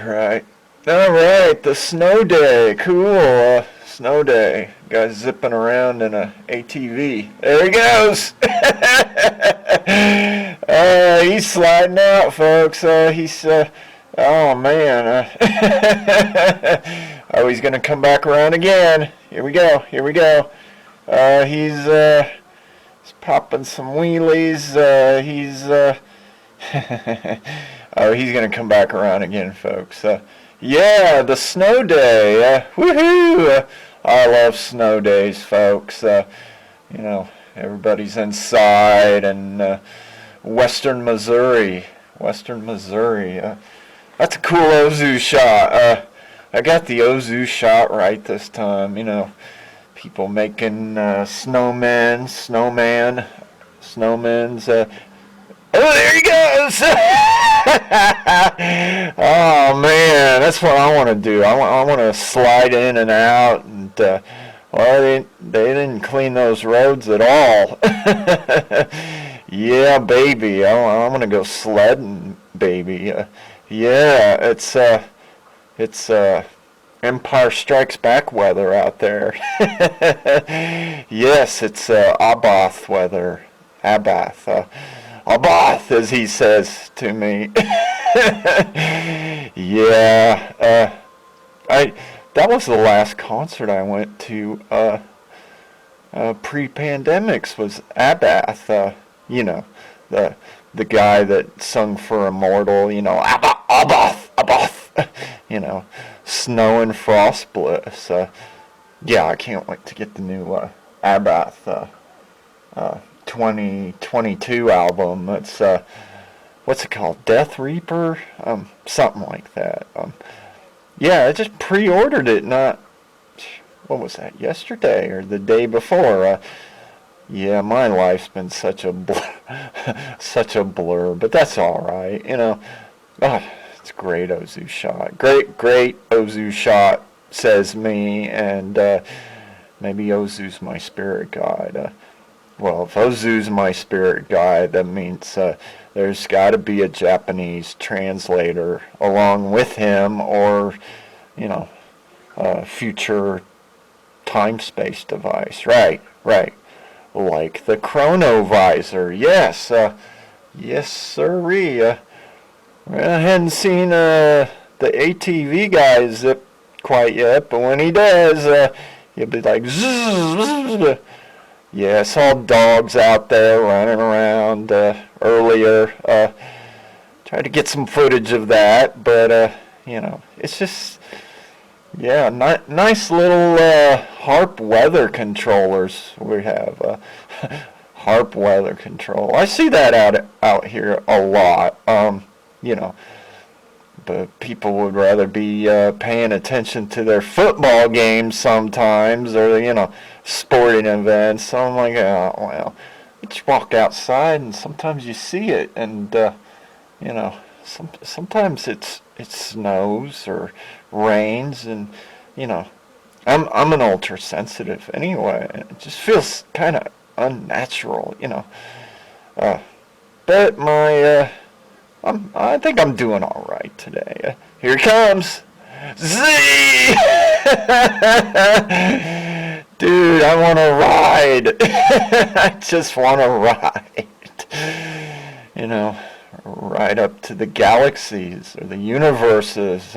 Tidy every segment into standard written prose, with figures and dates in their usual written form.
Right. All right, the snow day. Cool. Snow day. Guy's zipping around in a ATV. There he goes. He's sliding out, folks. Oh man. Oh, he's gonna come back around again. Here we go. Here we go. He's popping some wheelies. Oh, he's gonna come back around again, folks. Yeah, the snow day. Woohoo! I love snow days, folks. Everybody's inside, and Western Missouri. That's a cool Ozu shot. I got the Ozu shot right this time. People making snowmen's. Oh, there he goes! Oh man, that's what I want to do. I want to slide in and out, and they didn't clean those roads at all. Yeah, baby, I'm gonna go sledding, baby. Yeah, it's Empire Strikes Back weather out there. Yes, it's Abbath weather. Abbath. Abbath, as he says to me. Yeah, that was the last concert I went to pre-pandemics was Abbath. The guy that sung for Immortal. Abbath. Snow and Frost Bliss. Yeah, I can't wait to get the new Abbath 2022 album. It's what's it called? Death Reaper? Something like that. Yeah, I just pre-ordered it what was that, yesterday or the day before. Yeah, my life's been such a blur, but that's all right. It's great Ozu shot. Great Ozu shot, says me, and maybe Ozu's my spirit guide. Well, if Ozu's my spirit guide, that means there's got to be a Japanese translator along with him, or, a future time-space device. Right. Like the chronovisor. Yes. Yes, sirree. I hadn't seen the ATV guy zip quite yet, but when he does, he'll be like, zzz. Yeah, I saw dogs out there running around earlier. Tried to get some footage of that, but, it's just, yeah, nice little harp weather controllers we have. Harp weather control. I see that out here a lot, but people would rather be paying attention to their football games sometimes, or, sporting events. So I'm like, oh, well, you just walk outside and sometimes you see it, and, sometimes it snows or rains, and, I'm an ultra sensitive anyway, and it just feels kind of unnatural, but I think I'm doing all right today. Here it comes. Z! Dude, I want to ride. I just want to ride. Ride up to the galaxies or the universes.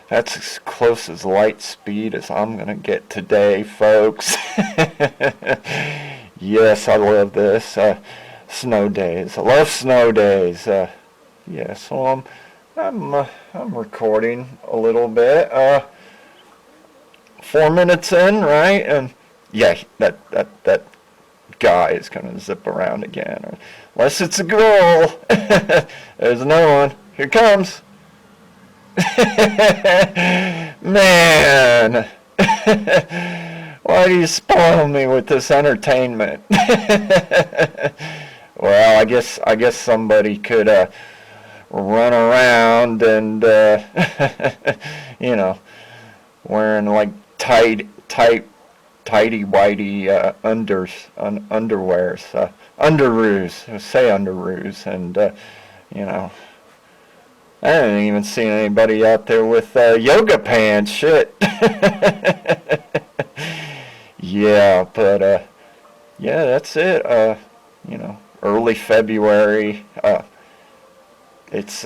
That's as close as light speed as I'm going to get today, folks. Yes, I love this. Snow days. I love snow days. Yeah, so I'm recording a little bit. 4 minutes in, right? And yeah, that guy is gonna zip around again, unless it's a girl. There's another one. Here it comes. Man. Why do you spoil me with this entertainment? Well, I guess somebody could run around and wearing like tighty whitey underwears, underoos, say underoos, and I haven't even seen anybody out there with yoga pants. Shit. Yeah, but yeah, that's it. You know, early February. It's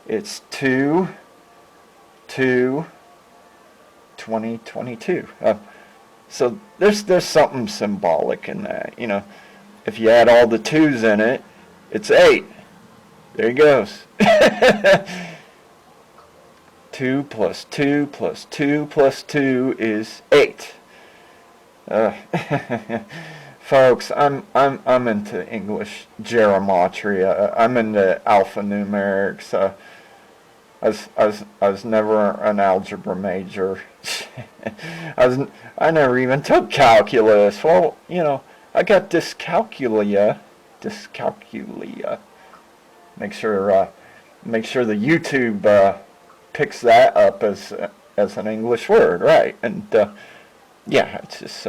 it's 2/2/2022. So there's something symbolic in that. You know, if you add all the twos in it, it's 8. There he goes. 2 plus 2 plus 2 plus 2 is 8. Folks, I'm into English gematria. I'm into alphanumerics. I was never an algebra major. I never even took calculus. Well, you know, I got dyscalculia. Make sure the YouTube picks that up as an English word, right? And yeah, it's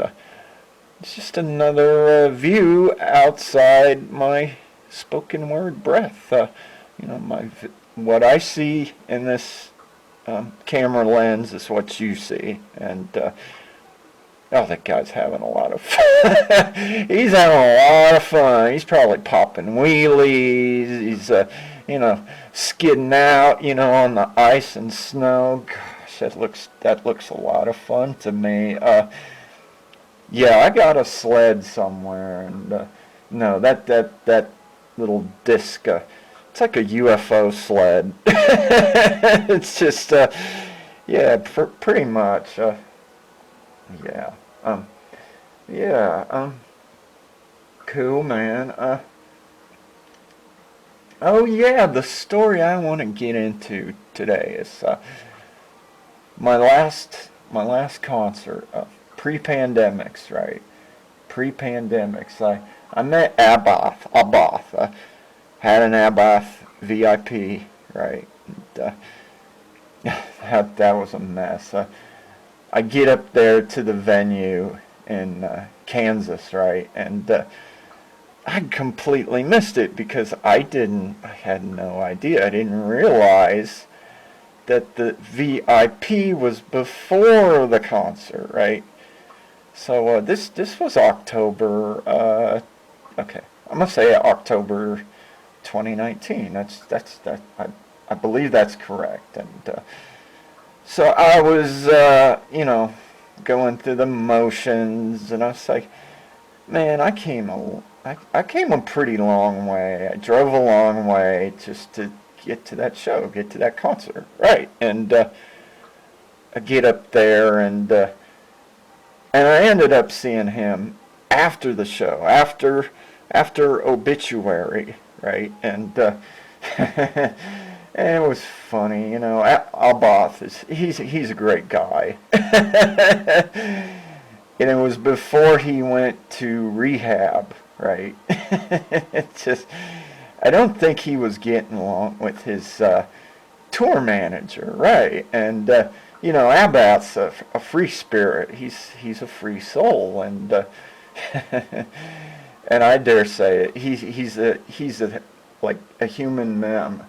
just another view outside my spoken word breath. You know, what I see in this camera lens is what you see, and oh, that guy's having a lot of fun. He's having a lot of fun. He's probably popping wheelies. He's you know, skidding out, you know, on the ice and snow. Gosh, that looks a lot of fun to me. Yeah, I got a sled somewhere, and no, that little disc, it's like a UFO sled. It's just, yeah, pretty much, yeah, yeah, cool, man. Oh yeah, the story I want to get into today is my last concert. Pre-pandemics, right? Pre-pandemics. I met Abbath. Had an Abbath VIP, right? And, that was a mess. I get up there to the venue in Kansas, right? And I completely missed it because I had no idea. I didn't realize that the VIP was before the concert, right? So this was October. Okay, I'm gonna say October 2019. That's I believe that's correct. And so I was you know, going through the motions, and I was like, man, I came a pretty long way. I drove a long way just to get to that show, get to that concert, right? And I get up there, and I ended up seeing him after the show, after Obituary, right? And and it was funny, you know. Abbath he's a great guy. And it was before he went to rehab, right? It's just, I don't think he was getting along with his tour manager, right? And you know, Abbath's a free spirit. He's a free soul, and and I dare say it. He's like a human mem.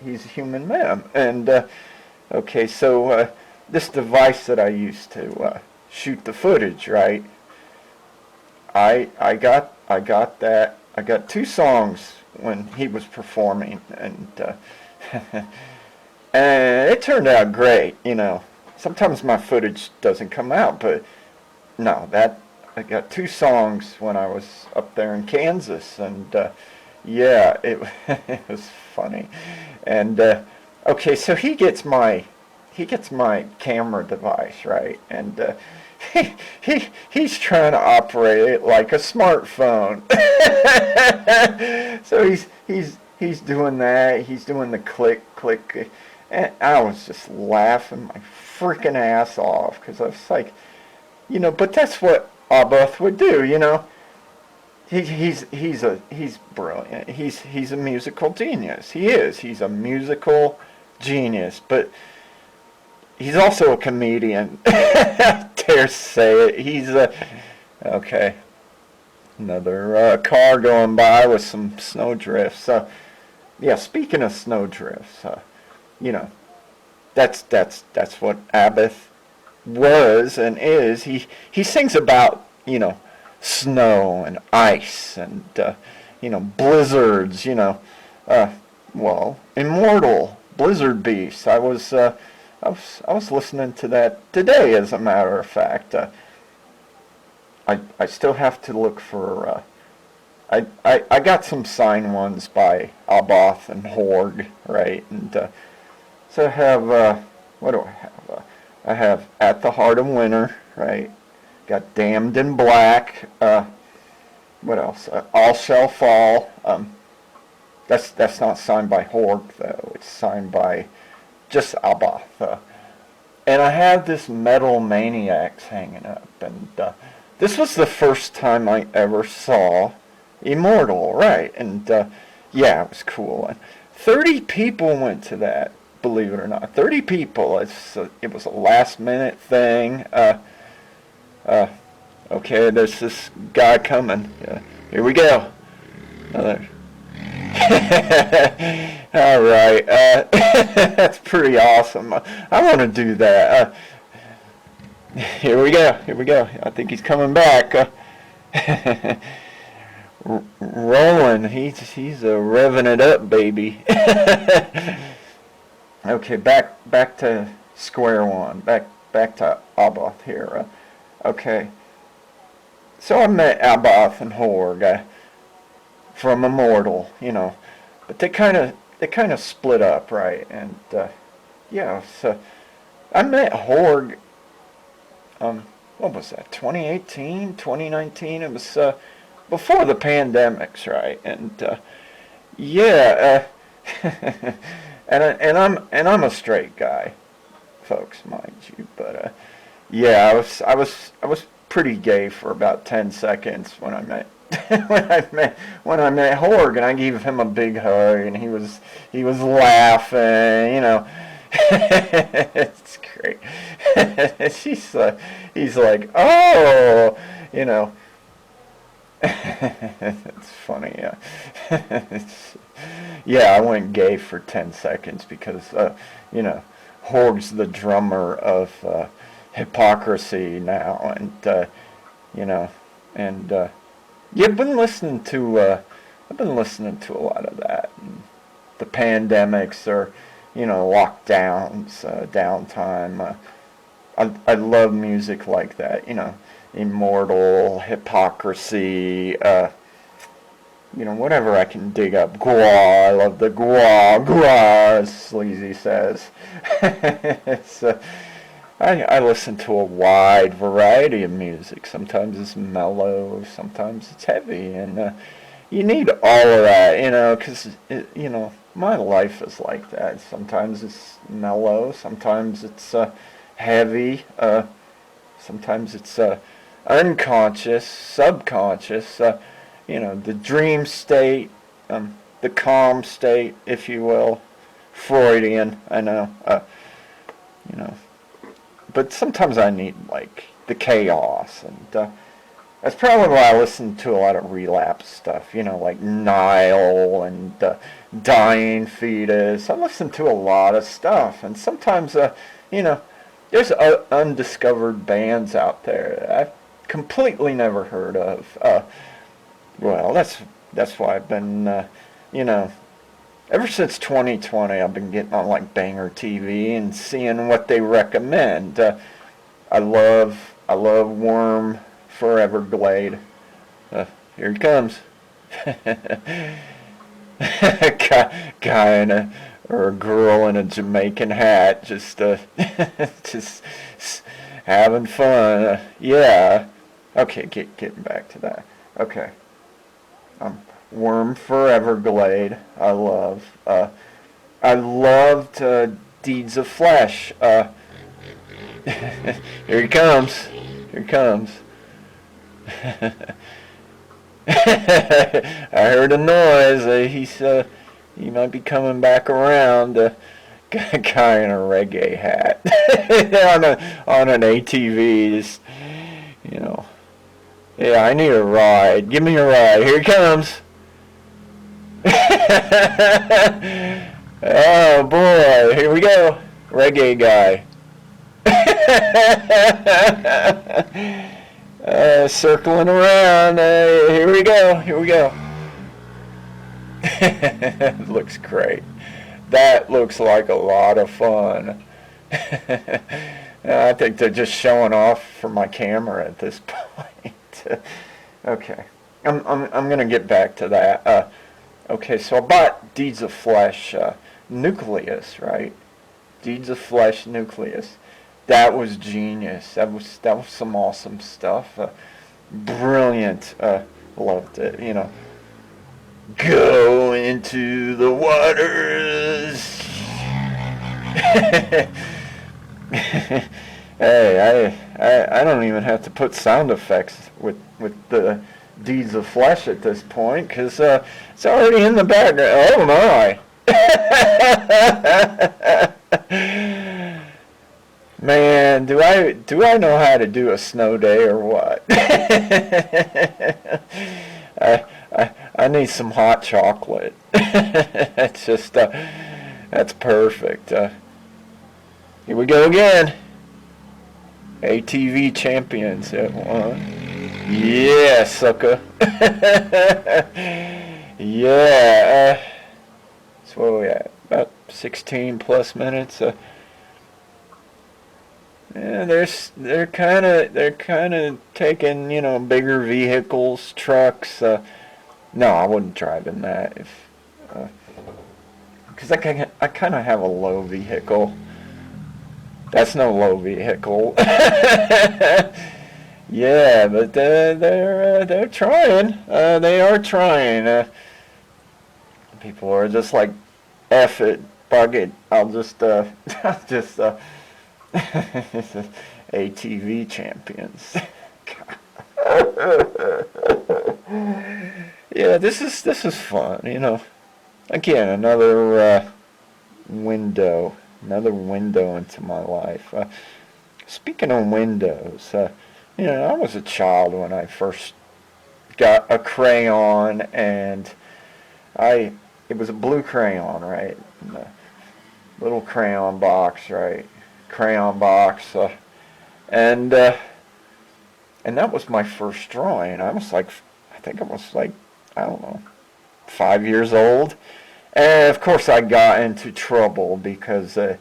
He's a human mem. And okay, so this device that I used to shoot the footage, right? I got that. I got 2 songs when he was performing, and and it turned out great, you know. Sometimes my footage doesn't come out, but no, I got 2 songs when I was up there in Kansas, and yeah, it was funny. And okay, so he gets my camera device, right? And he's trying to operate it like a smartphone. So he's doing that. He's doing the click. And I was just laughing my freaking ass off, because I was like, you know, but that's what Abbath would do, you know. He's brilliant. He's a musical genius. He is. He's a musical genius, but he's also a comedian. I dare say it. He's okay. Another car going by with some snowdrifts. Yeah, speaking of snowdrifts, you know, that's what Abbath was and is. He sings about, you know, snow and ice and you know, blizzards, you know, well, immortal blizzard beasts. I was listening to that today, as a matter of fact. I still have to look for. I got some signed ones by Abbath and Horgh, right? And so I have what do I have? I have At the Heart of Winter, right? Got Damned in Black. What else? All Shall Fall. That's not signed by Horgh though. It's signed by just Abbath. And I have this Metal Maniacs hanging up, and this was the first time I ever saw Immortal, right? And yeah, it was cool. And 30 people went to that, believe it or not. 30 people. It was a last minute thing. Okay, there's this guy coming. Here we go. Another. All right. That's pretty awesome. I want to do that. Here we go. Here we go. I think he's coming back. Rolling. He's revving it up, baby. Okay, back to square one. Back to Abbath here. Okay. So I met Abbath and Horgh from Immortal, you know, but they kind of split up, right? And yeah, so I met Horgh. What was that? 2018, 2019. It was before the pandemics, right? And yeah, and I'm a straight guy, folks, mind you. But yeah, I was pretty gay for about 10 seconds when I met when I met Horgh, and I gave him a big hug, and he was laughing, you know. It's great. He's like, oh, you know. It's funny, yeah. Yeah, I went gay for 10 seconds because, you know, Horgh's the drummer of Hypocrisy now, and you know, and yeah, I've been listening to a lot of that. And the pandemics, or you know, lockdowns, downtime. I love music like that, you know, Immortal, Hypocrisy, you know, whatever I can dig up. Gua, I love the gua, as Sleazy says. It's I listen to a wide variety of music. Sometimes it's mellow, sometimes it's heavy, and you need all of that, you know, because, you know, my life is like that. Sometimes it's mellow, sometimes it's heavy, sometimes it's unconscious, subconscious, you know, the dream state, the calm state, if you will, Freudian, I know, you know. But sometimes I need, like, the chaos, and that's probably why I listen to a lot of relapse stuff, you know, like Nile and Dying Fetus. I listen to a lot of stuff, and sometimes, you know, there's undiscovered bands out there that I've completely never heard of. Well, that's why I've been, you know, ever since 2020, I've been getting on like Banger TV and seeing what they recommend. I love Worm Forever Glade. Here he comes. Guy or a girl in a Jamaican hat, just just having fun. Yeah. Okay, getting back to that. Okay. Worm Forever Glade. I loved Deeds of Flesh. Here he comes. Here he comes. I heard a noise. He might be coming back around. Guy in a reggae hat on an ATV. Just, you know. Yeah, I need a ride. Give me a ride. Here he comes. Oh boy, here we go. Reggae guy. Circling around. Here we go. Here we go. Looks great. That looks like a lot of fun. I think they're just showing off for my camera at this point. Okay, I'm gonna get back to that. Okay, so I bought Deeds of Flesh, Nucleus, right? Deeds of Flesh, Nucleus. That was genius. That was some awesome stuff. Brilliant. Loved it. You know, go into the waters. Hey, I don't even have to put sound effects with the Deeds of Flesh at this point, because it's already in the background. Oh my! Man, do I know how to do a snow day or what? I need some hot chocolate. It's just that's perfect. Here we go again. ATV champions. Yeah, sucker. Yeah. So where are we at? About 16 plus minutes. Yeah, they're kind of taking, you know, bigger vehicles, trucks. No, I wouldn't drive in that if, because I kind of have a low vehicle. That's no low vehicle. Yeah, but they're trying. They are trying. People are just like, F it, bug it. I'll just ATV champions. Yeah, this is fun. You know, again, another window into my life. Speaking of windows, you know, I was a child when I first got a crayon, and it was a blue crayon, right? And a little crayon box, right? Crayon box, and that was my first drawing. I think I was like, I don't know, 5 years old. And of course I got into trouble because, you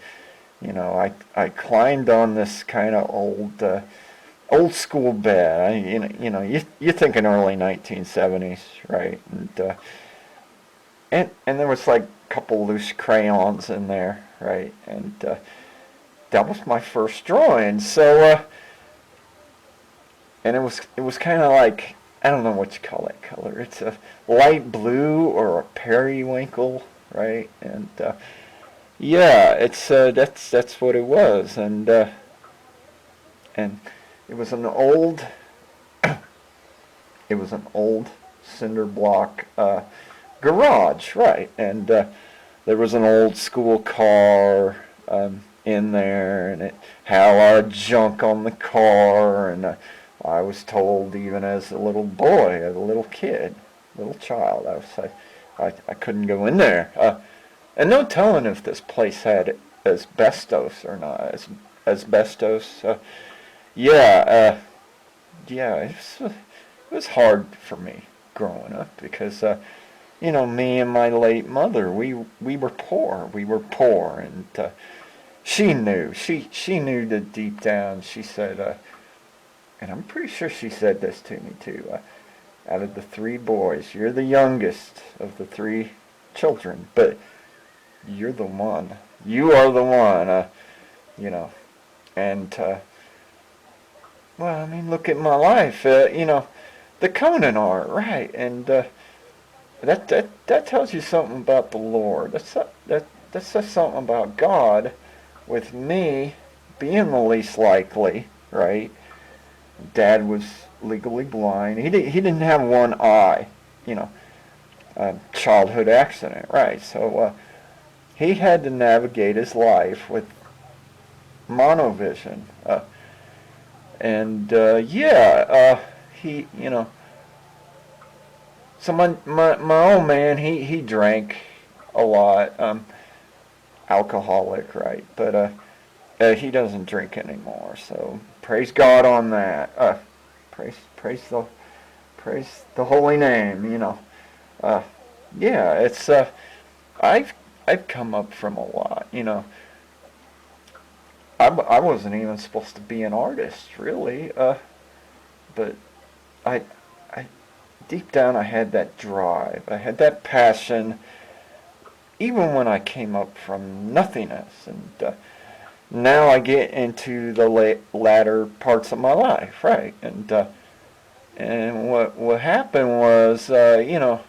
know, I climbed on this kind of old school bed. You're thinking early 1970s, right? And there was like a couple loose crayons in there, right? And that was my first drawing. So and it was kind of like, I don't know what you call that color. It's a light blue or a periwinkle, right? And yeah, it's that's what it was. And it was an old cinder block garage, right? And there was an old school car in there, and it had a lot of junk on the car, and I was told, even as a little boy, as a little kid, little child, I couldn't go in there. And no telling if this place had asbestos or not. Asbestos. Yeah, it was hard for me growing up because, you know, me and my late mother, we were poor. We were poor, and she knew. She knew that deep down. She said, and I'm pretty sure she said this to me too. Out of the 3 boys, you're the youngest of the 3 children, but you're the one. You are the one. You know, and well, I mean, look at my life. You know, the Conan art, right? And that tells you something about the Lord. That says something about God. With me being the least likely, right? Dad was legally blind. He didn't have one eye, you know, childhood accident, right? So he had to navigate his life with monovision, and yeah, he, you know. So my old man, he drank a lot. alcoholic, right? But he doesn't drink anymore, so praise God on that. Praise the holy name, you know. Yeah, it's I've come up from a lot, you know. I wasn't even supposed to be an artist, really. But I I deep down I had that drive. I had that passion, even when I came up from nothingness. And now I get into the latter parts of my life, right? And what happened was, you know,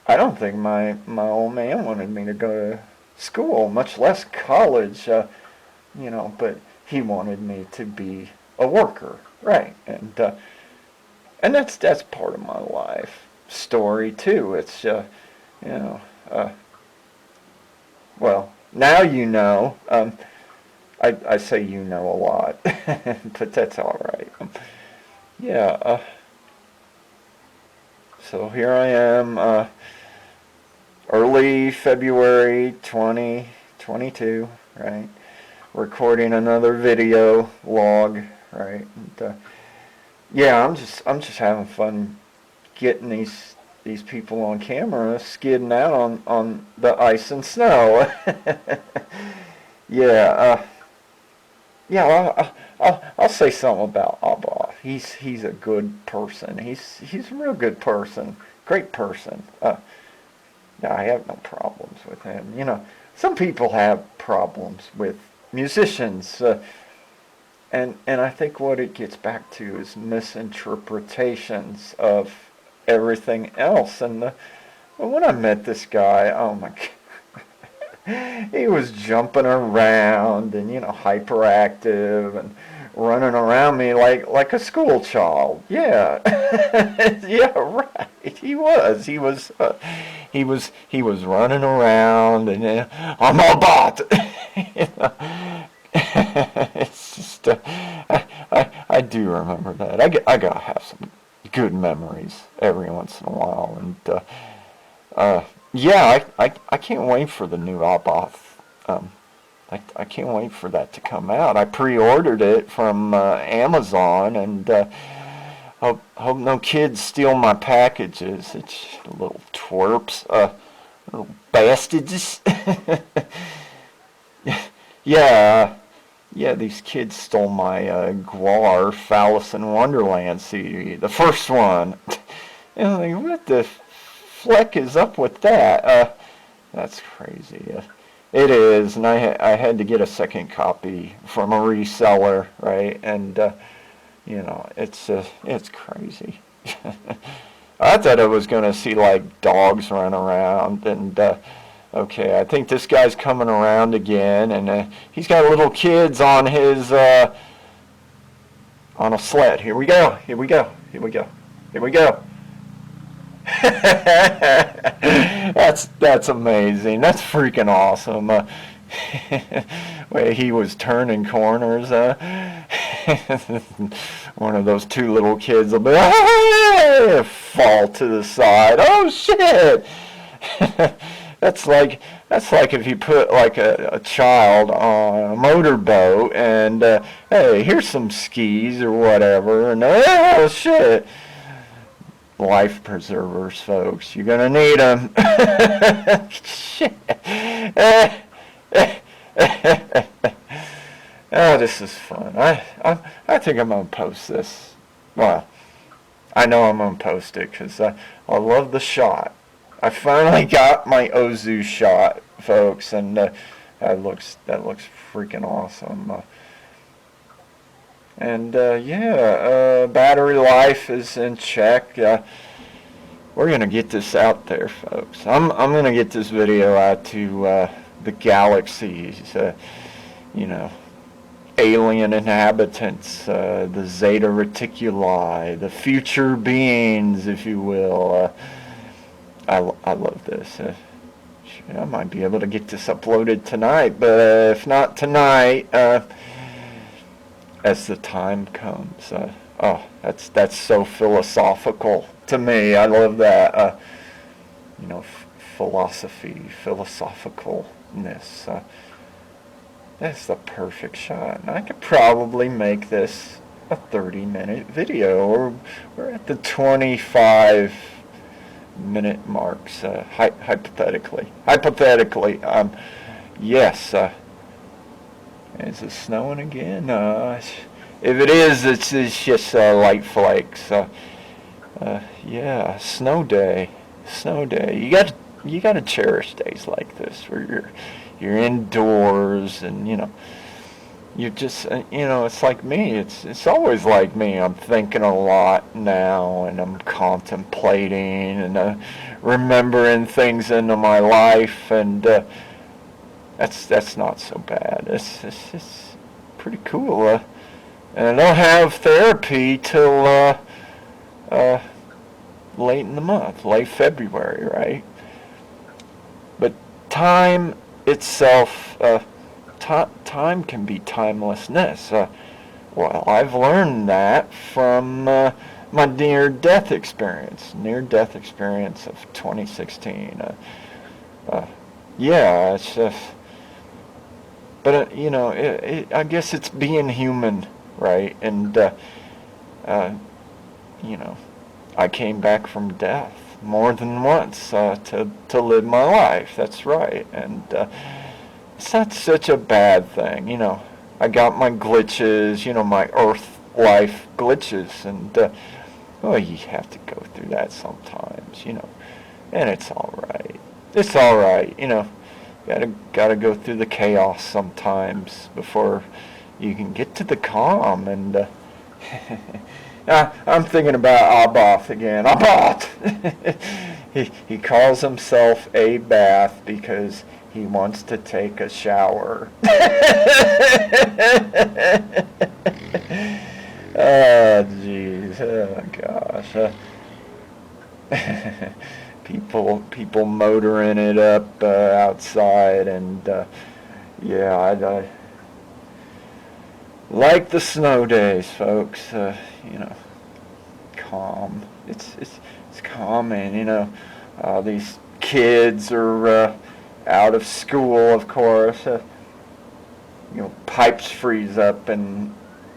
I don't think my old man wanted me to go to school, much less college, you know, but he wanted me to be a worker, right? And that's part of my life story too. It's you know, well, now you know. I say you know a lot, but that's all right. Yeah. So here I am, early February 2022, right? Recording another video log, right? And, yeah, I'm just having fun getting these people on camera skidding out on the ice and snow. Yeah. Yeah, I'll say something about Abbath. He's a good person. He's a real good person, great person. Yeah, I have no problems with him. You know, some people have problems with musicians, and I think what it gets back to is misinterpretations of everything else. And when I met this guy, oh my God. He was jumping around and, you know, hyperactive and running around me like a school child. Yeah. Yeah, right. He was. He was running around and I'm a bot. You know? It's just I do remember that. I gotta have some good memories every once in a while. And yeah, I can't wait for the new Abbath. I can't wait for that to come out. I pre-ordered it from Amazon, and hope no kids steal my packages. It's little twerps, little bastards. Yeah, yeah, these kids stole my Guar Phallus in Wonderland CD, the first one. And I'm like, what the fleck is up with that? That's crazy. It is, and I had to get a second copy from a reseller, right? And you know, it's crazy. I thought I was gonna see like dogs run around, and okay, I think this guy's coming around again, and he's got little kids on his on a sled. Here we go. Here we go. Here we go. Here we go. That's amazing. That's freaking awesome. Way he was turning corners. One of those two little kids will be fall to the side. Oh shit! That's like if you put like a child on a motorboat and hey, here's some skis or whatever, and oh shit. Life preservers, folks. You're gonna need them. Shit. Oh, this is fun. I think I'm gonna post this. Well, I know I'm gonna post it because I love the shot. I finally got my Ozu shot, folks, and that looks freaking awesome. And yeah, battery life is in check. We're gonna get this out there, folks. I'm gonna get this video out to the galaxies. You know, alien inhabitants, the Zeta Reticuli, the future beings, if you will. I love this. I might be able to get this uploaded tonight, but if not tonight, as the time comes. Oh, that's so philosophical to me. I love that. You know, philosophy, philosophical. this. That's the perfect shot. And I could probably make this a 30-minute video, or we're at the 25-minute marks, hypothetically. Yes. Is it snowing again? If it is, it's just light flakes. Yeah, snow day. You got to cherish days like this where you're indoors, and you just it's like me. It's always like me. I'm thinking a lot now, and I'm contemplating and remembering things into my life, and that's not so bad. It's pretty cool. And I don't have therapy till late in the month, late February, right? But time itself, time can be timelessness. Well, I've learned that from my near-death experience of 2016. Yeah, it's but I guess it's being human, right? And I came back from death more than once to live my life. That's right. And it's not such a bad thing. I got my glitches, my earth life glitches, and you have to go through that sometimes, and it's all right. It's all right. Gotta go through the chaos sometimes before you can get to the calm. And I'm thinking about Abbath again. Abbath! He calls himself Abbath because he wants to take a shower. Oh, jeez. Oh, gosh. People motoring it up outside, and yeah, I like the snow days, folks. Calm. It's calming. These kids are out of school, of course. Pipes freeze up in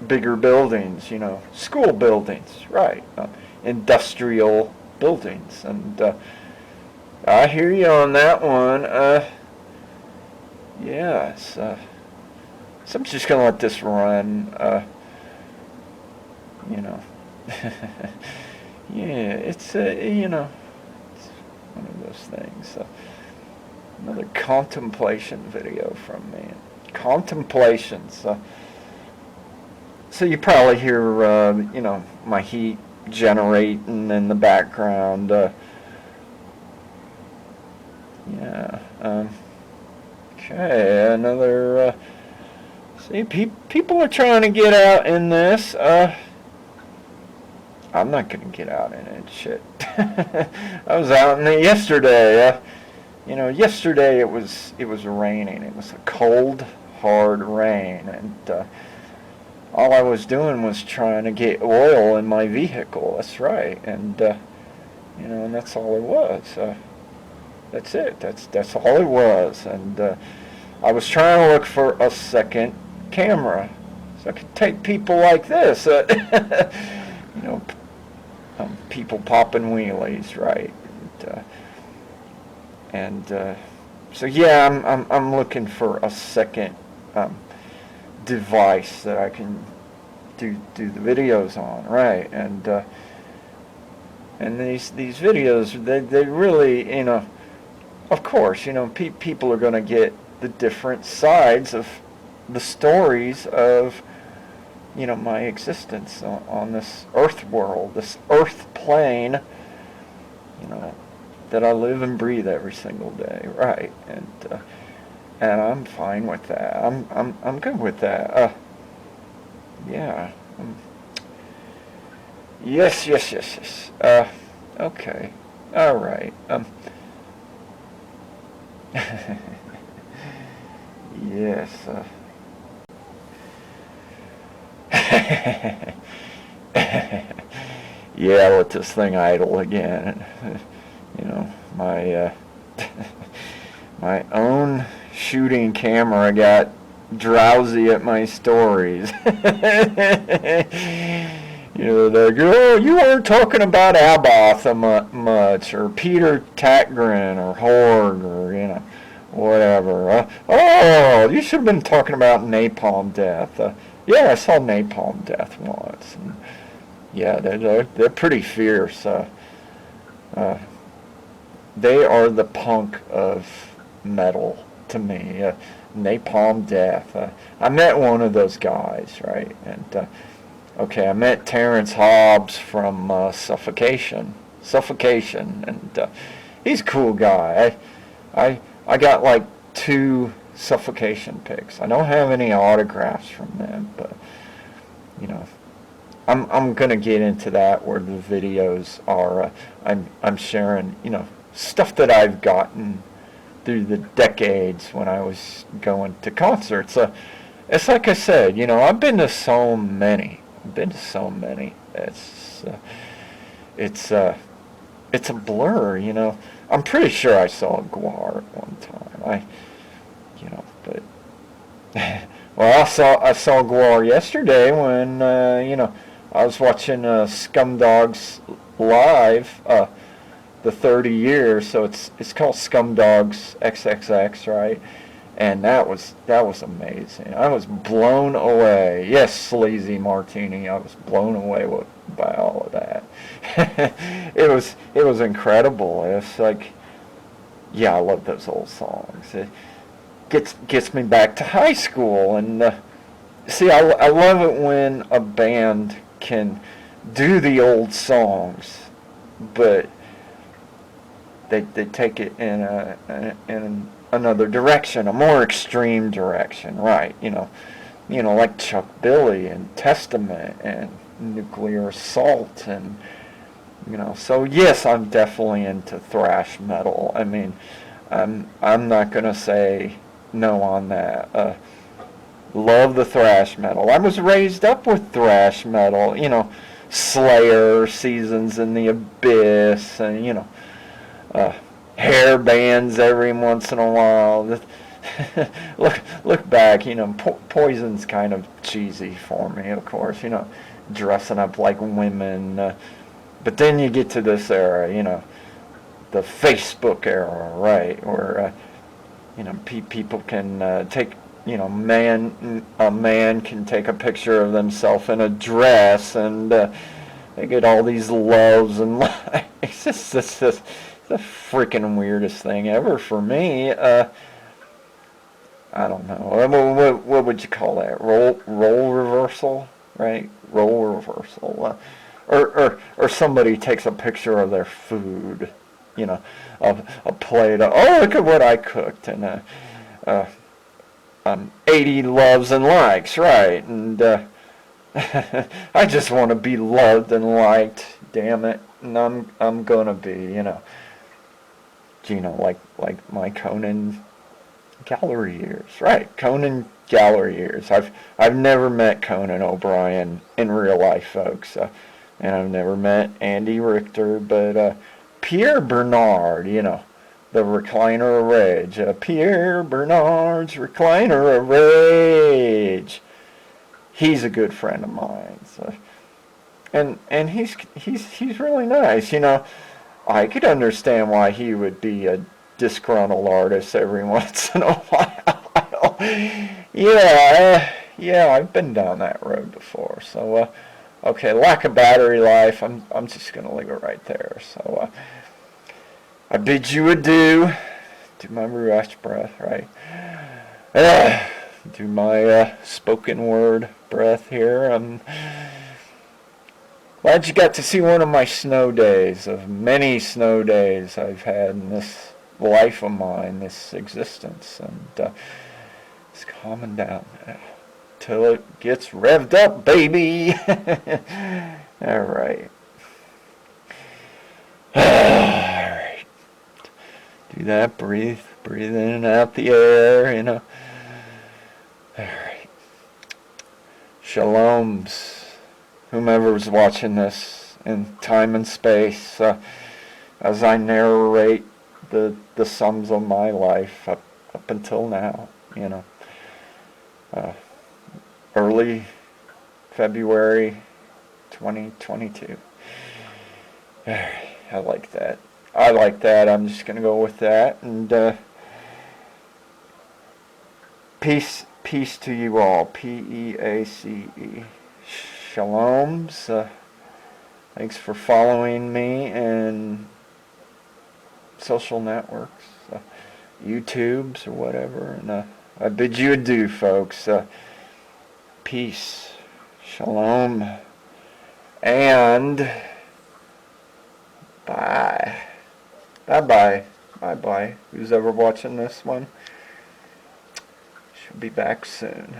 bigger buildings. School buildings, right? Industrial buildings, and I hear you on that one. Yes. So I'm just gonna let this run. Yeah, it's it's one of those things. Another contemplation video from me. Contemplations. So you probably hear my heat generating in the background. Yeah. Okay. Another. See, people are trying to get out in this. I'm not gonna get out in it. Shit. I was out in it yesterday. Yesterday it was raining. It was a cold, hard rain, and all I was doing was trying to get oil in my vehicle. That's right, and and that's all it was. That's it. That's all it was, and I was trying to look for a second camera so I could take people like this. People popping wheelies, right? And so yeah, I'm looking for a second device that I can do the videos on, right? And these videos, they really, of course, people are going to get the different sides of the stories of my existence on this earth world, this earth plane, that I live and breathe every single day, right? And I'm fine with that. I'm good with that. Yeah. Yes. Okay. All right. Yes. Yeah, let this thing idle again. My my own shooting camera got drowsy at my stories. You know, they go, oh, you weren't talking about Abbath much, or Peter Tatgren, or Horgh, or, you know, whatever. Oh, you should have been talking about Napalm Death. Yeah, I saw Napalm Death once. And yeah, they're pretty fierce. They are the punk of metal to me. Napalm Death. I met one of those guys, right? And okay, I met Terrence Hobbs from Suffocation, and he's a cool guy. I got like 2 Suffocation pics. I don't have any autographs from them, but you know, I'm gonna get into that where the videos are. I'm sharing, you know, stuff that I've gotten through the decades when I was going to concerts. It's like I said, you know, I've been to so many. It's a blur, you know. I'm pretty sure I saw Guar at one time. You know, but well, I saw Guar yesterday when you know, I was watching Scumdogs Live, the 30 years. So it's called Scumdogs XXX, right? And that was amazing. I was blown away. Yes, Sleazy Martini. I was blown away by all of that. It was incredible. It's like, yeah, I love those old songs. It gets me back to high school. And see, I love it when a band can do the old songs, but they take it in another direction, a more extreme direction, right? You know, like Chuck Billy and Testament and Nuclear Assault, and you know. So yes, I'm definitely into thrash metal. I mean, I'm not gonna say no on that. Love the thrash metal. I was raised up with thrash metal. You know, Slayer, Seasons in the Abyss, and you know. Hair bands every once in a while. Look back, you know, Poison's kind of cheesy for me, of course, you know, dressing up like women. But then you get to this era, you know, the Facebook era, right, where, you know, people can take, you know, a man can take a picture of themselves in a dress, and they get all these loves and likes. It's just the freaking weirdest thing ever for me. I don't know. What would you call that? Role reversal, right? Role reversal. Or somebody takes a picture of their food, you know, a plate of, oh, look at what I cooked, and 80 loves and likes, right? And I just want to be loved and liked, damn it, and I'm gonna be, you know. You know, like my Conan gallery years, right? Conan gallery years. I've never met Conan O'Brien in real life, folks, and I've never met Andy Richter, but Pierre Bernard, you know, the recliner of rage. Pierre Bernard's recliner of rage. He's a good friend of mine, so, and he's really nice, you know. I could understand why he would be a disgruntled artist every once in a while. Yeah, I've been down that road before. So, okay, lack of battery life. I'm just gonna leave it right there. So, I bid you adieu. Do my RUACH breath, right? Do my spoken word breath here. Glad you got to see one of my snow days, of many snow days I've had in this life of mine, this existence, and it's calming down now till it gets revved up, baby. All right. All right. Do that. Breathe in and out the air, you know. All right. Shaloms. Whomever's watching this in time and space, as I narrate the sums of my life up up until now, you know. Early February 2022. I like that. I like that. I'm just going to go with that. And peace to you all. P-E-A-C-E. Shaloms. Thanks for following me in social networks, YouTubes or whatever. And I bid you adieu, folks. Peace. Shalom. And bye. Bye-bye. Bye-bye. Who's ever watching this one? She'll be back soon.